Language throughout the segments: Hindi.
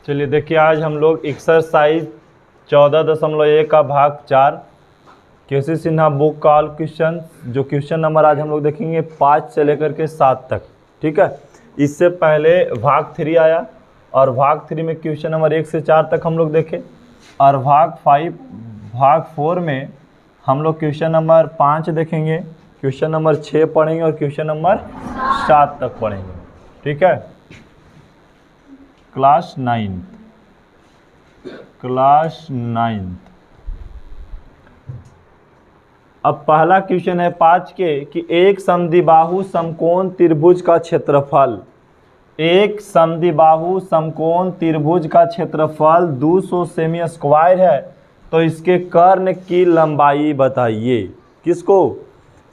चलिए देखिए, आज हम लोग एक्सरसाइज 14.1 का भाग 4 केसी सिन्हा बुक का ऑल क्वेश्चन, जो क्वेश्चन नंबर आज हम लोग देखेंगे 5 से लेकर के 7 तक। ठीक है, इससे पहले भाग 3 आया और भाग 3 में क्वेश्चन नंबर 1 से 4 तक हम लोग देखे, और भाग 4 में हम लोग क्वेश्चन नंबर 5 देखेंगे, क्वेश्चन नंबर 6 पढ़ेंगे और क्वेश्चन नंबर 7 तक पढ़ेंगे। ठीक है, क्लास 9th। अब पहला क्वेश्चन है 5 के कि एक समद्विबाहु समकोण त्रिभुज का क्षेत्रफल, एक समद्विबाहु समकोण त्रिभुज का क्षेत्रफल 200 सेमी स्क्वायर है, तो इसके कर्ण की लंबाई बताइए। किसको?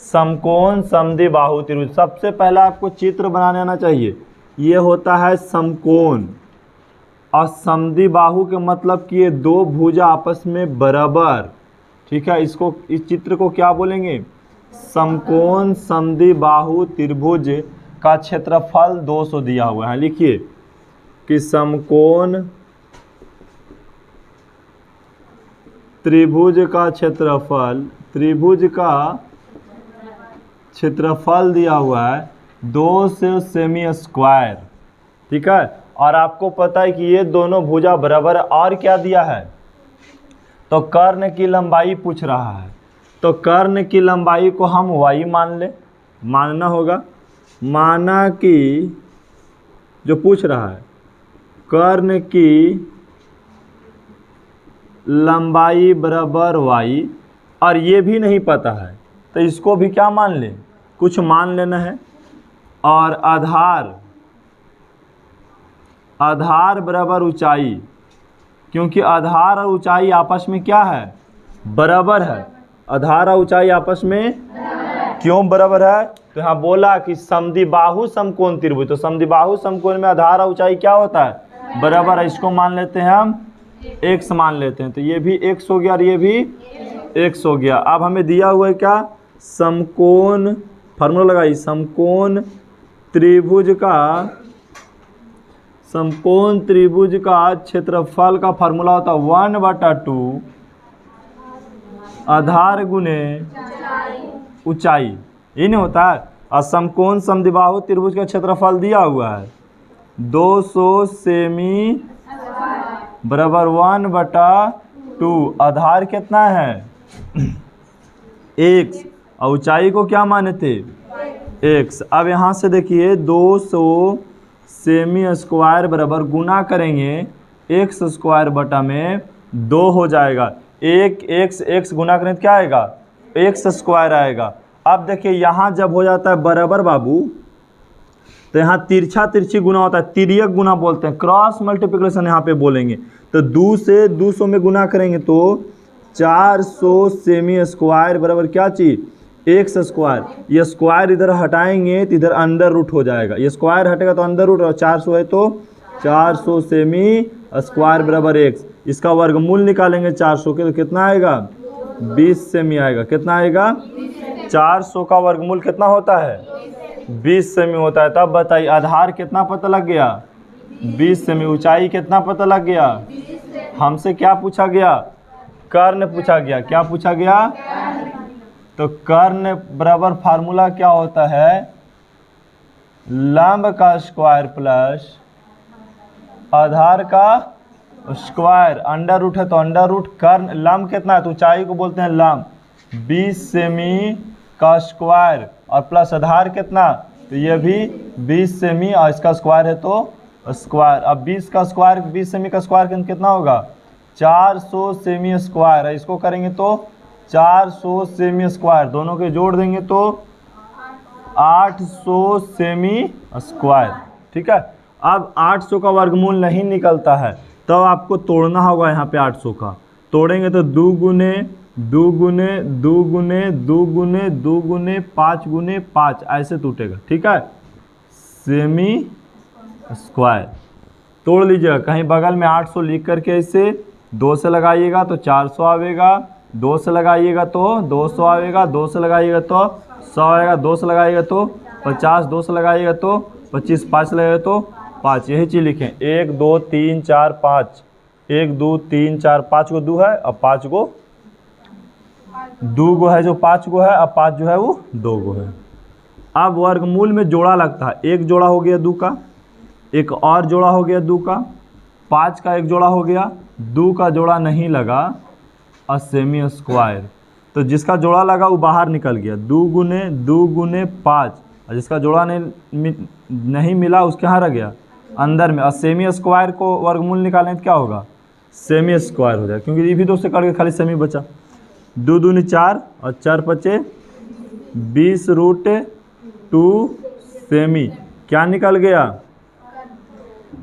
समकोण समद्विबाहु त्रिभुज। सबसे पहले आपको चित्र बनाने आना चाहिए। ये होता है समकोण, और समद्विबाहु के मतलब कि ये दो भुजा आपस में बराबर। ठीक है, इस चित्र को क्या बोलेंगे? समकोण समद्विबाहु त्रिभुज का क्षेत्रफल 200 दिया हुआ है। लिखिए कि समकोण त्रिभुज का क्षेत्रफल दिया हुआ है 200 सेमी स्क्वायर। ठीक है, और आपको पता है कि ये दोनों भुजा बराबर है। और क्या दिया है? तो कर्ण की लंबाई पूछ रहा है, तो कर्ण की लंबाई को हम y मानना होगा। माना कि जो पूछ रहा है कर्ण की लंबाई बराबर y, और ये भी नहीं पता है तो इसको भी क्या मान ले? कुछ मान लेना है। और आधार बराबर ऊंचाई, क्योंकि आधार और ऊंचाई आपस में क्या है? बराबर है। आधार और ऊंचाई आपस में क्यों बराबर है? तो यहाँ बोला कि समद्विबाहु समकोण त्रिभुज, तो समद्विबाहु समकोण में आधार और ऊंचाई क्या होता है? बराबर है। इसको मान लेते हैं हम x मान लेते हैं, तो ये भी x हो गया और ये भी x हो गया। अब हमें दिया हुआ है क्या? समकोण, फार्मूला लगाइए, समकोण त्रिभुज का क्षेत्रफल का फार्मूला होता है 1/2 आधार गुने ऊंचाई। ये नहीं होता है। और समकोण समद्विबाहु त्रिभुज का क्षेत्रफल दिया हुआ है 200 सेमी बराबर 1/2। आधार कितना है? x, और ऊंचाई को क्या माने थे? x। अब यहाँ से देखिए 200 सेमी स्क्वायर बराबर गुना करेंगे x स्क्वायर बटा में 2 हो जाएगा। एक x गुना करें तो क्या आएगा? x स्क्वायर आएगा। अब देखिए यहाँ जब हो जाता है बराबर बाबू, तो यहाँ तिरछी गुना होता है, तिर्यक गुना बोलते हैं, क्रॉस मल्टीप्लिकेशन यहाँ पे बोलेंगे। तो 2 से 200 में गुना करेंगे तो 400 सेमी स्क्वायर बराबर क्या चीज? x square. ये स्क्वायर इधर हटाएंगे तो इधर अंडर रूट हो जाएगा, ये स्क्वायर हटेगा तो अंडर रूट, और 400 है तो 400 सेमी स्क्वायर बराबर x। इसका वर्गमूल निकालेंगे 400 के, तो कितना आएगा? 20 सेमी आएगा। कितना आएगा? 400 का वर्गमूल कितना होता है? 20 सेमी होता है। तब बताइए आधार कितना पता लग गया? 20 सेमी। ऊंचाई कितना पता लग गया? हमसे क्या पूछा गया? कर्ण पूछा गया। क्या पूछा गया? तो कर्ण बराबर फार्मूला क्या होता है? लंब का स्क्वायर प्लस आधार का स्क्वायर। अंडर रूट है तो अंडर रूट, कर्ण लंब कितना है? तो ऊंचाई को बोलते हैं लंब। 20 सेमी का स्क्वायर और प्लस आधार कितना? तो ये भी 20 सेमी, और इसका स्क्वायर है तो स्क्वायर। अब 20 का स्क्वायर, 20 सेमी का स्क्वायर कितना होगा? 400 सेमी स्क्वायर है। इसको करेंगे तो 400 सेमी स्क्वायर, दोनों के जोड़ देंगे तो 800 सेमी स्क्वायर। ठीक है, अब 800 का वर्गमूल नहीं निकलता है तो आपको तोड़ना होगा। यहाँ पे 800 का तोड़ेंगे तो 2 गुने 2 गुने 2 गुने 2 गुने 2 गुने 5 गुने 5 ऐसे टूटेगा। ठीक है, सेमी स्क्वायर तोड़ लीजिएगा। कहीं बगल में 800 लिख करके इसे 2 से लगाइएगा तो 400 आवेगा, 2 से लगाइएगा तो 200 आएगा, 2 से लगाइएगा तो 100 आएगा, 2 से लगाइएगा तो 50, 2 से लगाइएगा तो 25, 5 से लगाइएगा तो 5, यही चीज़ लिखें। 1 2 3 4 5, 1 2 3 4 5 को 2 है, अब 5 को 2 गो है, जो 5 गो है, अब 5 जो है वो 2 गो है। अब वर्गमूल में जोड़ा लगता है, एक जोड़ा हो गया 2 का, एक और जोड़ा हो गया 2 का, 5 का एक जोड़ा हो गया, 2 का जोड़ा नहीं लगा, और सेमी स्क्वायर। तो जिसका जोड़ा लगा वो बाहर निकल गया, 2 गुने 5, और जिसका जोड़ा नहीं मिला उसके यहाँ रह गया अंदर में। और सेमी स्क्वायर को वर्गमूल निकालें तो क्या होगा, सेमी स्क्वायर हो जाएगा, क्योंकि ये भी 2 से कट के खाली सेमी बचा। 2 दूनी 4 और 4 पचे 20√2 सेमी। क्या निकल गया,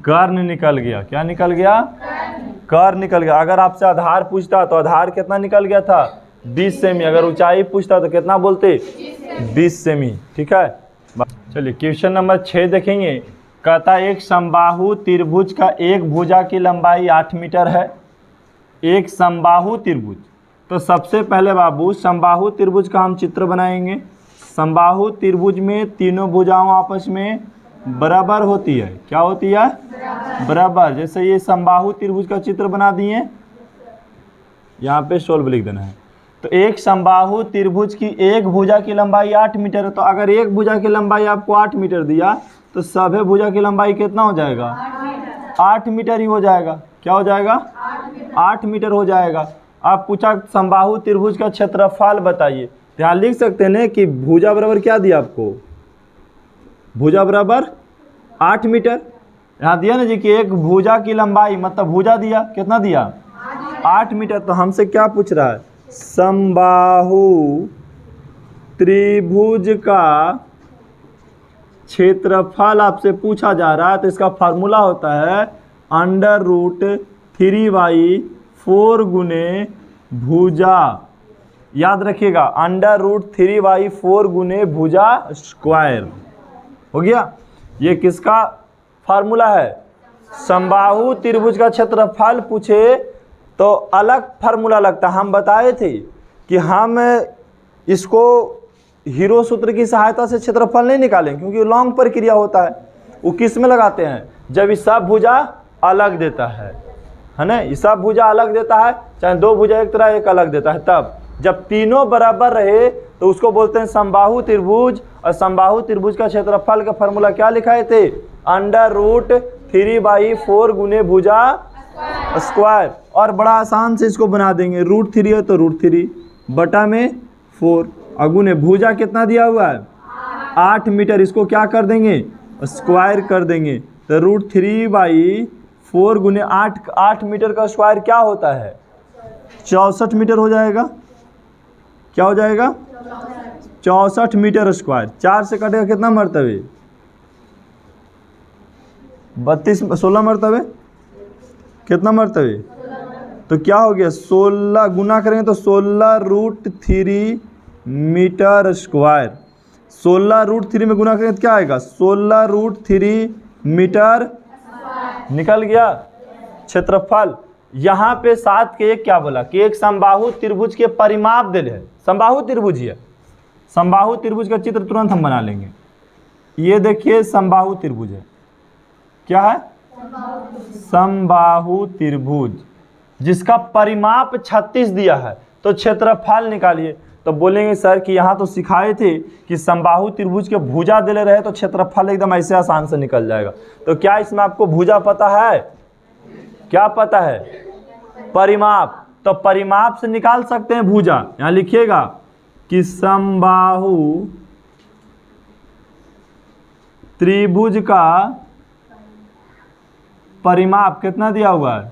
कर्ण निकल गया। क्या निकल गया, कर्ण निकल गया। अगर आपसे आधार पूछता तो आधार कितना निकल गया था, 20 सेमी। अगर ऊंचाई पूछता तो कितना बोलते, 20 सेमी। ठीक है, चलिए क्वेश्चन नंबर 6 देखेंगे। कहता एक समबाहु त्रिभुज का एक भुजा की लंबाई 8 मीटर है। एक समबाहु त्रिभुज, तो सबसे पहले बाबू समबाहु त्रिभुज का हम चित्र बनाएंगे। समबाहु त्रिभुज में तीनों भुजाओं आपस में बराबर होती है। क्या होती है, बराबर। जैसे ये समबाहु त्रिभुज का चित्र बना दिए, यहाँ पे सोल्व लिख देना है। तो एक समबाहु त्रिभुज की एक भुजा की लंबाई 8 मीटर है। तो अगर एक भुजा की लंबाई आपको 8 मीटर दिया तो सभी भुजा की लंबाई कितना हो जाएगा, 8 मीटर ही हो जाएगा। क्या हो जाएगा, 8 मीटर हो जाएगा। अब पूछा समबाहु त्रिभुज का क्षेत्रफल बताइए। यहाँ लिख सकते हैं कि भुजा बराबर क्या दिया आपको, भुजा बराबर 8 मीटर। यहाँ दिया ना जी कि एक भुजा की लंबाई, मतलब भुजा दिया, कितना दिया, 8 मीटर। तो हमसे क्या पूछ रहा है, समबाहु त्रिभुज का क्षेत्रफल आपसे पूछा जा रहा है। तो इसका फार्मूला होता है √3/4 गुने भुजा। याद रखिएगा, √3/4 गुने भुजा स्क्वायर। हो गया, ये किसका फार्मूला है, समबाहु त्रिभुज का क्षेत्रफल पूछे तो अलग फार्मूला लगता। हम बताए थे कि हम इसको हीरो सूत्र की सहायता से क्षेत्रफल नहीं निकालें, क्योंकि लॉन्ग प्रक्रिया होता है। वो किस में लगाते हैं, जब ये सब भुजा अलग देता है ना, ये सब भुजा अलग देता है, चाहे 2 भुजा एक तरह एक अलग देता है। तब जब तीनों बराबर रहे तो उसको बोलते हैं समबाहु त्रिभुज। और समबाहु त्रिभुज का क्षेत्रफल का फार्मूला क्या लिखाए थे, √3/4 गुने भुजा स्क्वायर। और बड़ा आसान से इसको बना देंगे, √3 है तो √3 बटा में 4, अगुने भुजा कितना दिया हुआ है, 8 मीटर। इसको क्या कर देंगे, स्क्वायर कर देंगे। तो √3/4 गुने 8 मीटर का स्क्वायर क्या होता है, 64 मीटर हो जाएगा। क्या हो जाएगा, 64 मीटर स्क्वायर। 4 से कटेगा कितना मरतबे, 16 मरतबे। कितना मरतबे, तो क्या हो गया, 16 गुना करेंगे तो 16√3 मीटर स्क्वायर। 16√3 में गुना करेंगे तो क्या आएगा, 16√3 मीटर निकल गया क्षेत्रफल। यहाँ पे 7 के 1 क्या बोला कि एक समबाहु त्रिभुज के परिमाप दे है। समबाहु त्रिभुज ही है, समबाहु त्रिभुज का चित्र तुरंत हम बना लेंगे। ये देखिए समबाहु त्रिभुज है। क्या है, समबाहु त्रिभुज जिसका परिमाप 36 दिया है। तो क्षेत्रफल निकालिए। तो बोलेंगे सर कि यहाँ तो सिखाए थे कि समबाहु त्रिभुज के भुजा दे रहे तो क्षेत्रफल एकदम ऐसे आसान से निकल जाएगा। तो क्या इसमें आपको भुजा पता है, क्या पता है, परिमाप। तो परिमाप से निकाल सकते हैं भुजा। यहाँ लिखिएगा कि समबाहु त्रिभुज का परिमाप कितना दिया हुआ है,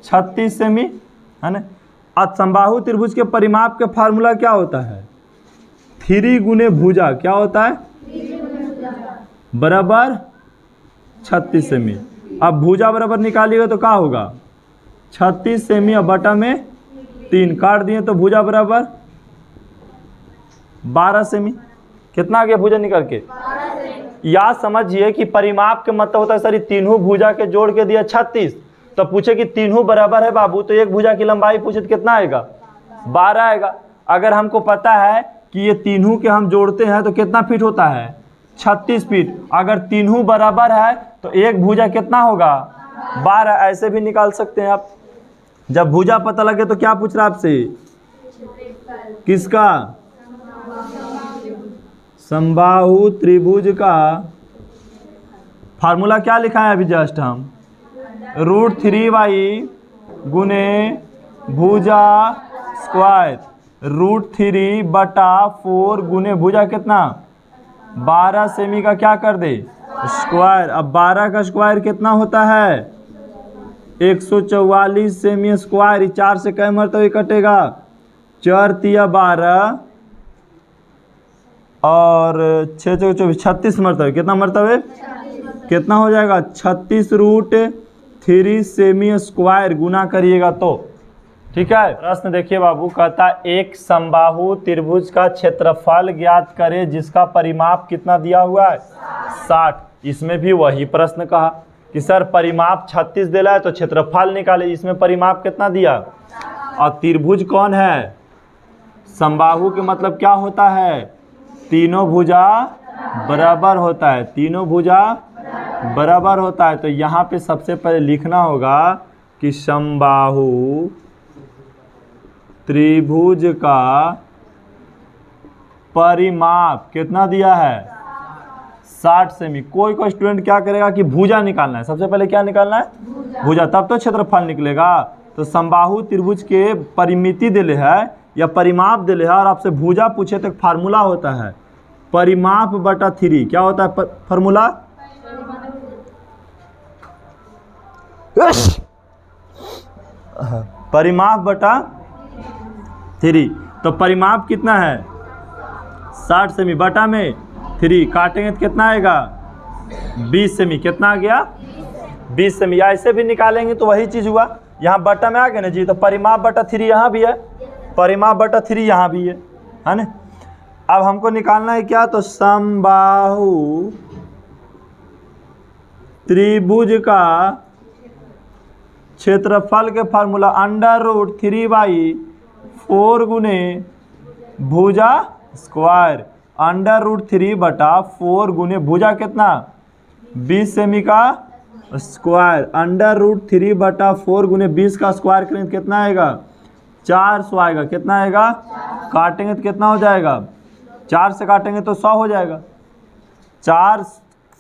36 सेमी, है ना। और समबाहु त्रिभुज के परिमाप के फार्मूला क्या होता है, 3 गुने भुजा। क्या होता है, बराबर 36 सेमी। अब भुजा बराबर निकालिएगा तो क्या होगा, 36 सेमी और बटा में 3 काट दिए तो भुजा बराबर 12 सेमी। कितना आ गया भुजा निकल के, या समझिए कि परिमाप के मतलब होता है सर तीनों भुजा के जोड़ के दिया 36। तो पूछे कि तीनों बराबर है बाबू, तो एक भुजा की लंबाई पूछे तो कितना आएगा, 12 आएगा। अगर हमको पता है कि ये तीनों के हम जोड़ते हैं तो कितना फीट होता है, 36 फीट। अगर तीनों बराबर है तो एक भुजा कितना होगा 12। ऐसे भी निकाल सकते हैं आप। जब भुजा पता लगे तो क्या पूछ रहा है आपसे, किसका, समबाहु त्रिभुज का। फार्मूला क्या लिखा है अभी जस्ट हम, √3y गुने भुजा स्क्वायर, √3/4 गुने भुजा कितना 12 सेमी का क्या कर दे स्क्वायर। अब 12 का स्क्वायर कितना होता है 144 सेमी स्क्वायर। 4 से कई मरतबे कटेगा, 4 तिया 12 और 6 चौके 24, 36 मरतबे। कितना मरतबे, कितना हो जाएगा 36√3 सेमी स्क्वायर गुना करिएगा तो। ठीक है। प्रश्न देखिए बाबू, कहता एक समबाहु त्रिभुज का क्षेत्रफल ज्ञात करे जिसका परिमाप कितना दिया हुआ है 60। इसमें भी वही प्रश्न कहा कि सर परिमाप 36 दिला है तो क्षेत्रफल निकाले, इसमें परिमाप कितना दिया। और त्रिभुज कौन है, समबाहु के मतलब क्या होता है, तीनों भुजा बराबर होता है, तीनों भुजा बराबर होता है। तो यहाँ पे सबसे पहले लिखना होगा कि समबाहु त्रिभुज का परिमाप कितना दिया है 60 सेमी। कोई स्टूडेंट क्या करेगा कि भुजा निकालना है, सबसे पहले क्या निकालना है भुजा, तब तो क्षेत्रफल निकलेगा। तो समबाहु त्रिभुज के परिमिति दिले है या परिमाप दिले है और आपसे भुजा पूछे तो फार्मूला होता है परिमाप बटा 3। क्या होता है फार्मूला, परिमाप बटा 3। तो परिमाप कितना है 60 सेमी, बटा में 3 काटेंगे तो कितना आएगा 20 सेमी। कितना आ गया 20 सेमी। ऐसे भी निकालेंगे तो वही चीज़ हुआ, यहाँ बटा में आ गया ना जी। तो परिमाप बटा 3 यहाँ भी है, परिमाप बटा 3 यहाँ भी है ना। अब हमको निकालना है क्या, तो समबाहु त्रिभुज का क्षेत्रफल के फार्मूला √3/4 गुने भुजा स्क्वायर, √3/4 गुने भुजा कितना 20 सेमी का स्क्वायर, √3/4 गुने 20 का स्क्वायर करेंगे तो कितना आएगा 400 आएगा। कितना आएगा, काटेंगे तो कितना हो जाएगा, 4 से काटेंगे तो 100 हो जाएगा। 4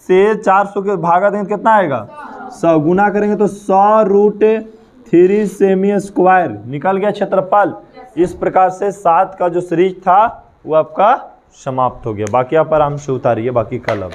से 400 के भागा देंगे तो कितना आएगा 100, गुना करेंगे तो 100√3 सेमी स्क्वायर निकल गया क्षेत्रफल। इस प्रकार से 7 का जो सीरीज था वो आपका समाप्त हो गया। बाकी आप आराम से उतारिए, बाकी कल अब